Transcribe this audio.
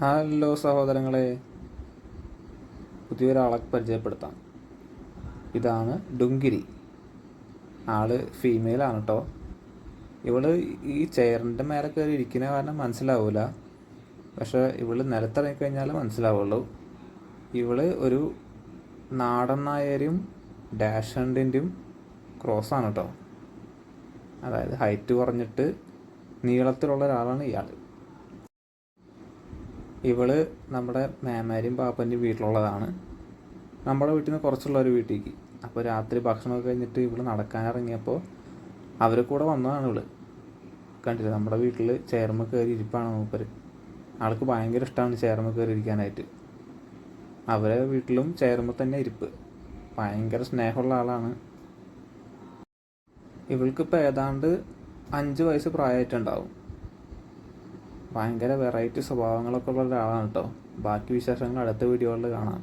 Hello സഹോദരങ്ങളെ, പുതിയൊരാളെ പരിചയപ്പെടുത്താം. ഇതാണ് ഡുങ്കിരി. ആള് ഫീമെയിലാണ് കേട്ടോ. ഇവള് ഈ ചെയറിൻ്റെ മേലെ കയറി ഇരിക്കുന്ന കാരണം മനസ്സിലാവില്ല, പക്ഷെ ഇവള് നിലത്തിറങ്ങിക്കഴിഞ്ഞാൽ മനസ്സിലാവുള്ളൂ. ഇവള് ഒരു നാടൻ നായരും ഡാഷണ്ടിൻ്റെയും ക്രോസാണ് കേട്ടോ. അതായത് ഹൈറ്റ് കുറഞ്ഞിട്ട് നീളത്തിലുള്ള ഒരാളാണ് ഇയാൾ. ഇവള് നമ്മുടെ മേമാരിയും പാപ്പൻ്റെയും വീട്ടിലുള്ളതാണ്. നമ്മുടെ വീട്ടിൽ നിന്ന് കുറച്ചുള്ള ഒരു വീട്ടിലേക്ക്. അപ്പോൾ രാത്രി ഭക്ഷണമൊക്കെ കഴിഞ്ഞിട്ട് ഇവള് നടക്കാനിറങ്ങിയപ്പോൾ അവരെ കൂടെ വന്നതാണ് ഇവള്. കണ്ടില്ല, നമ്മുടെ വീട്ടിൽ ചെയർമ കയറി ഇരിപ്പാണ് മൂപ്പര്. ആൾക്ക് ഭയങ്കര ഇഷ്ടമാണ് ചെയർമ കയറി ഇരിക്കാനായിട്ട്. അവരെ വീട്ടിലും ചെയർമ തന്നെ ഇരിപ്പ്. ഭയങ്കര സ്നേഹമുള്ള ആളാണ്. ഇവൾക്കിപ്പോൾ ഏതാണ്ട് 5 വയസ്സ് പ്രായമായിട്ടുണ്ടാവും. ഭയങ്കര വെറൈറ്റി സ്വഭാവങ്ങളൊക്കെ ഉള്ള ഒരാളാണ് കേട്ടോ. ബാക്കി വിശേഷങ്ങൾ അടുത്ത വീഡിയോകളിൽ കാണാം.